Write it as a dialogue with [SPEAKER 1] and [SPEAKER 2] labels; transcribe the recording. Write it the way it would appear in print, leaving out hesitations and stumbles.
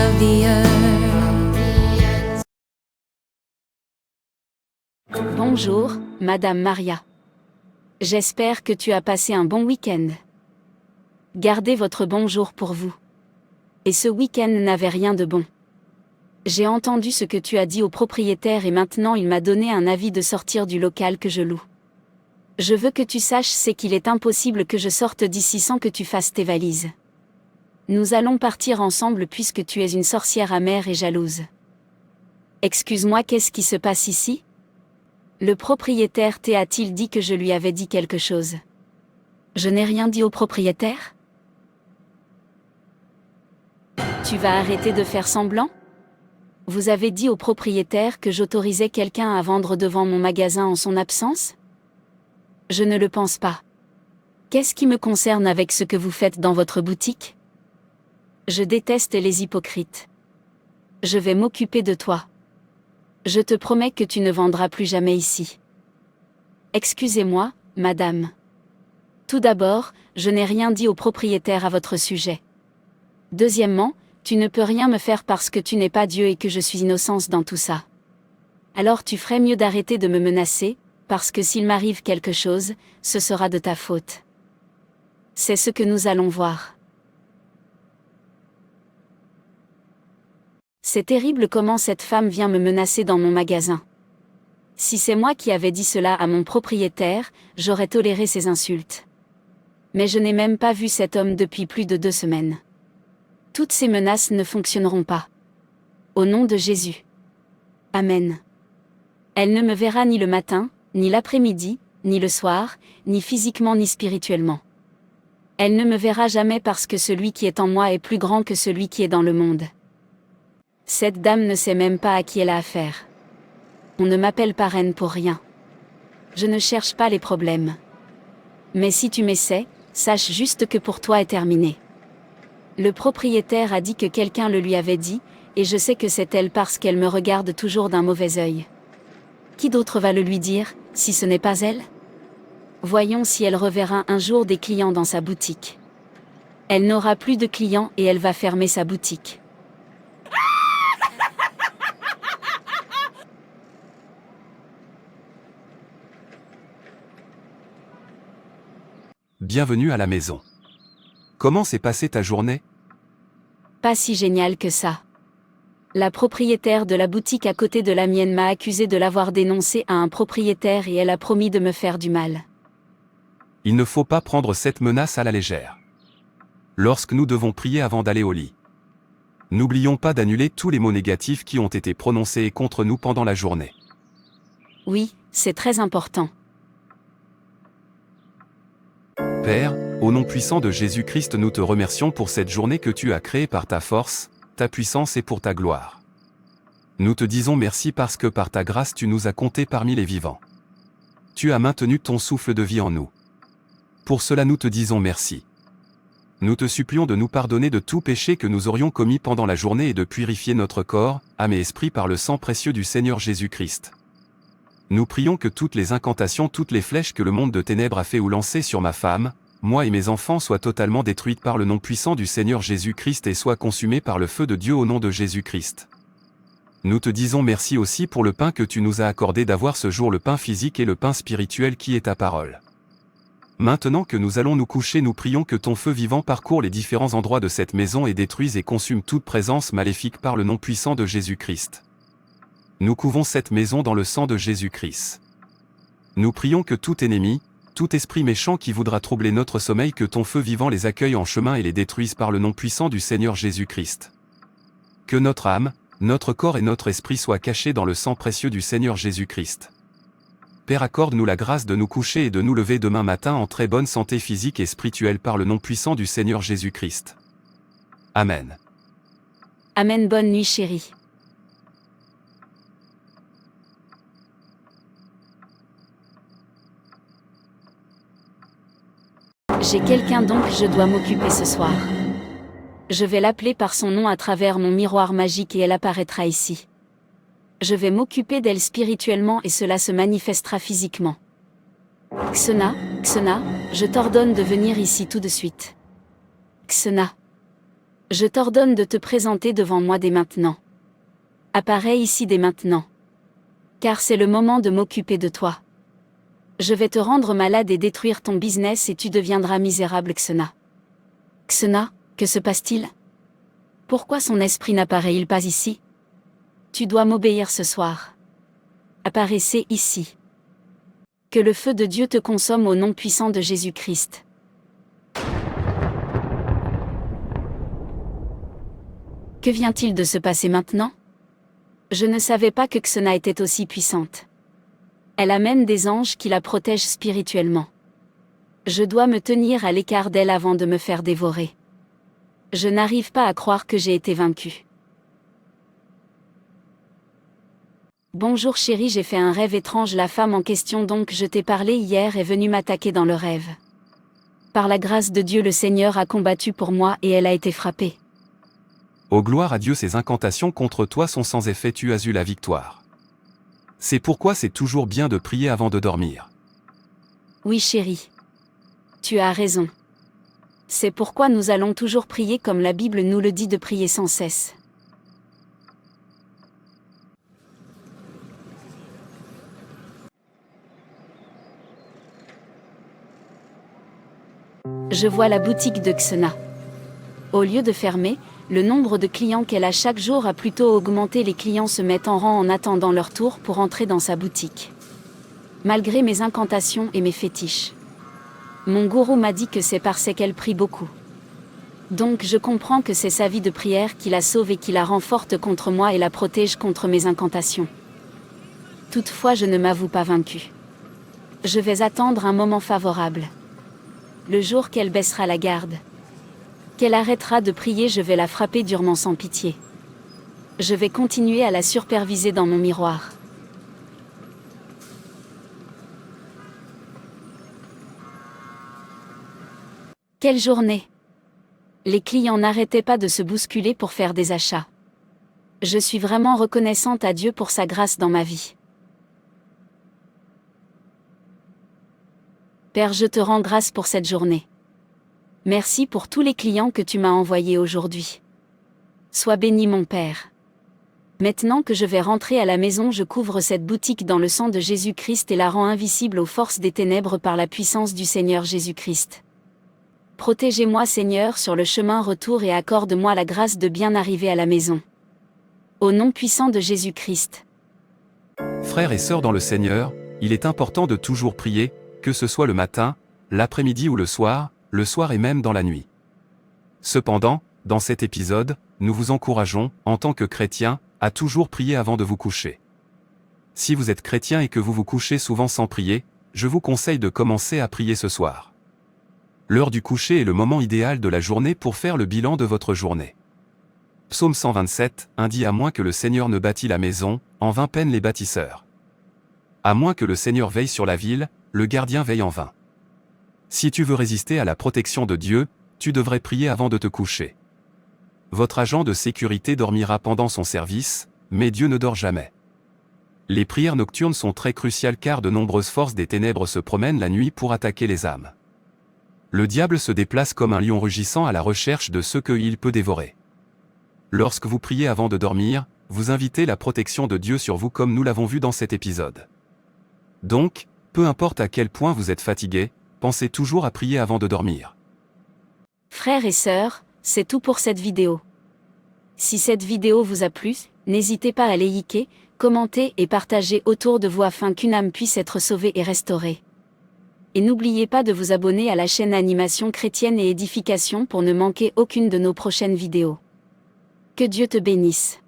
[SPEAKER 1] of the earth.
[SPEAKER 2] Bonjour, Madame Maria. J'espère que tu as passé un bon week-end. Gardez votre bonjour pour vous. Et ce week-end n'avait rien de bon. J'ai entendu ce que tu as dit au propriétaire et maintenant il m'a donné un avis de sortir du local que je loue. Je veux que tu saches c'est qu'il est impossible que je sorte d'ici sans que tu fasses tes valises. Nous allons partir ensemble puisque tu es une sorcière amère et jalouse. Excuse-moi, qu'est-ce qui se passe ici ? Le propriétaire t'a-t-il dit que je lui avais dit quelque chose ? Je n'ai rien dit au propriétaire ? Tu vas arrêter de faire semblant ? Vous avez dit au propriétaire que j'autorisais quelqu'un à vendre devant mon magasin en son absence ? Je ne le pense pas. Qu'est-ce qui me concerne avec ce que vous faites dans votre boutique ? Je déteste les hypocrites. Je vais m'occuper de toi. Je te promets que tu ne vendras plus jamais ici. Excusez-moi, madame. Tout d'abord, je n'ai rien dit au propriétaire à votre sujet. Deuxièmement, tu ne peux rien me faire parce que tu n'es pas Dieu et que je suis innocente dans tout ça. Alors tu ferais mieux d'arrêter de me menacer, parce que s'il m'arrive quelque chose, ce sera de ta faute. C'est ce que nous allons voir. C'est terrible comment cette femme vient me menacer dans mon magasin. Si c'est moi qui avais dit cela à mon propriétaire, j'aurais toléré ces insultes. Mais je n'ai même pas vu cet homme depuis plus de 2 semaines. Toutes ces menaces ne fonctionneront pas. Au nom de Jésus. Amen. Elle ne me verra ni le matin, ni l'après-midi, ni le soir, ni physiquement ni spirituellement. Elle ne me verra jamais parce que celui qui est en moi est plus grand que celui qui est dans le monde. Cette dame ne sait même pas à qui elle a affaire. On ne m'appelle pas reine pour rien. Je ne cherche pas les problèmes. Mais si tu m'essaies, sache juste que pour toi est terminé. Le propriétaire a dit que quelqu'un le lui avait dit, et je sais que c'est elle parce qu'elle me regarde toujours d'un mauvais œil. Qui d'autre va le lui dire, si ce n'est pas elle ? Voyons si elle reverra un jour des clients dans sa boutique. Elle n'aura plus de clients et elle va fermer sa boutique.
[SPEAKER 3] Bienvenue à la maison. Comment s'est passée ta journée ?
[SPEAKER 2] Pas si génial que ça. La propriétaire de la boutique à côté de la mienne m'a accusé de l'avoir dénoncée à un propriétaire et elle a promis de me faire du mal.
[SPEAKER 3] Il ne faut pas prendre cette menace à la légère. Lorsque nous devons prier avant d'aller au lit, n'oublions pas d'annuler tous les mots négatifs qui ont été prononcés contre nous pendant la journée.
[SPEAKER 2] Oui, c'est très important.
[SPEAKER 3] Père, au nom puissant de Jésus-Christ, nous te remercions pour cette journée que tu as créée par ta force, ta puissance et pour ta gloire. Nous te disons merci parce que par ta grâce tu nous as comptés parmi les vivants. Tu as maintenu ton souffle de vie en nous. Pour cela nous te disons merci. Nous te supplions de nous pardonner de tout péché que nous aurions commis pendant la journée et de purifier notre corps, âme et esprit par le sang précieux du Seigneur Jésus-Christ. Nous prions que toutes les incantations, toutes les flèches que le monde de ténèbres a fait ou lancées sur ma femme, moi et mes enfants soient totalement détruites par le nom puissant du Seigneur Jésus-Christ et soient consumées par le feu de Dieu au nom de Jésus-Christ. Nous te disons merci aussi pour le pain que tu nous as accordé d'avoir ce jour, le pain physique et le pain spirituel qui est ta parole. Maintenant que nous allons nous coucher, nous prions que ton feu vivant parcourt les différents endroits de cette maison et détruise et consume toute présence maléfique par le nom puissant de Jésus-Christ. Nous couvons cette maison dans le sang de Jésus-Christ. Nous prions que tout ennemi, tout esprit méchant qui voudra troubler notre sommeil, que ton feu vivant les accueille en chemin et les détruise par le nom puissant du Seigneur Jésus-Christ. Que notre âme, notre corps et notre esprit soient cachés dans le sang précieux du Seigneur Jésus-Christ. Père, accorde-nous la grâce de nous coucher et de nous lever demain matin en très bonne santé physique et spirituelle par le nom puissant du Seigneur Jésus-Christ. Amen.
[SPEAKER 2] Amen. Bonne nuit chérie. J'ai quelqu'un donc je dois m'occuper ce soir. Je vais l'appeler par son nom à travers mon miroir magique et elle apparaîtra ici. Je vais m'occuper d'elle spirituellement et cela se manifestera physiquement. Xena, Xena, je t'ordonne de venir ici tout de suite. Xena. Je t'ordonne de te présenter devant moi dès maintenant. Apparais ici dès maintenant. Car c'est le moment de m'occuper de toi. Je vais te rendre malade et détruire ton business et tu deviendras misérable Xena. Xena, que se passe-t-il? Pourquoi son esprit n'apparaît-il pas ici? Tu dois m'obéir ce soir. Apparaissez ici. Que le feu de Dieu te consomme au nom puissant de Jésus-Christ. Que vient-il de se passer maintenant? Je ne savais pas que Xena était aussi puissante. Elle a même des anges qui la protègent spirituellement. Je dois me tenir à l'écart d'elle avant de me faire dévorer. Je n'arrive pas à croire que j'ai été vaincue. Bonjour chérie, j'ai fait un rêve étrange. La femme en question dont je t'ai parlé hier est venue m'attaquer dans le rêve. Par la grâce de Dieu, le Seigneur a combattu pour moi et elle a été frappée.
[SPEAKER 3] Ô gloire à Dieu, ces incantations contre toi sont sans effet, tu as eu la victoire. C'est pourquoi c'est toujours bien de prier avant de dormir.
[SPEAKER 2] Oui chérie. Tu as raison. C'est pourquoi nous allons toujours prier comme la Bible nous le dit de prier sans cesse. Je vois la boutique de Xena. Au lieu de fermer, le nombre de clients qu'elle a chaque jour a plutôt augmenté. Les clients se mettent en rang en attendant leur tour pour entrer dans sa boutique. Malgré mes incantations et mes fétiches. Mon gourou m'a dit que c'est parce qu'elle prie beaucoup. Donc je comprends que c'est sa vie de prière qui la sauve et qui la rend forte contre moi et la protège contre mes incantations. Toutefois, je ne m'avoue pas vaincue. Je vais attendre un moment favorable. Le jour qu'elle baissera la garde. Qu'elle arrêtera de prier, je vais la frapper durement sans pitié. Je vais continuer à la superviser dans mon miroir. Quelle journée! Les clients n'arrêtaient pas de se bousculer pour faire des achats. Je suis vraiment reconnaissante à Dieu pour sa grâce dans ma vie. Père, je te rends grâce pour cette journée. Merci pour tous les clients que tu m'as envoyés aujourd'hui. Sois béni mon Père. Maintenant que je vais rentrer à la maison, je couvre cette boutique dans le sang de Jésus-Christ et la rends invisible aux forces des ténèbres par la puissance du Seigneur Jésus-Christ. Protégez-moi Seigneur sur le chemin retour et accorde-moi la grâce de bien arriver à la maison. Au nom puissant de Jésus-Christ.
[SPEAKER 3] Frères et sœurs dans le Seigneur, il est important de toujours prier, que ce soit le matin, l'après-midi ou le soir et même dans la nuit. Cependant, dans cet épisode, nous vous encourageons, en tant que chrétiens, à toujours prier avant de vous coucher. Si vous êtes chrétien et que vous vous couchez souvent sans prier, je vous conseille de commencer à prier ce soir. L'heure du coucher est le moment idéal de la journée pour faire le bilan de votre journée. Psaume 127, dit à moins que le Seigneur ne bâtit la maison, en vain peinent les bâtisseurs. À moins que le Seigneur veille sur la ville, le gardien veille en vain. Si tu veux résister à la protection de Dieu, tu devrais prier avant de te coucher. Votre agent de sécurité dormira pendant son service, mais Dieu ne dort jamais. Les prières nocturnes sont très cruciales car de nombreuses forces des ténèbres se promènent la nuit pour attaquer les âmes. Le diable se déplace comme un lion rugissant à la recherche de ce qu'il peut dévorer. Lorsque vous priez avant de dormir, vous invitez la protection de Dieu sur vous comme nous l'avons vu dans cet épisode. Donc, peu importe à quel point vous êtes fatigué, pensez toujours à prier avant de dormir.
[SPEAKER 2] Frères et sœurs, c'est tout pour cette vidéo. Si cette vidéo vous a plu, n'hésitez pas à liker, commenter et partager autour de vous afin qu'une âme puisse être sauvée et restaurée. Et n'oubliez pas de vous abonner à la chaîne Animation Chrétienne et Édification pour ne manquer aucune de nos prochaines vidéos. Que Dieu te bénisse.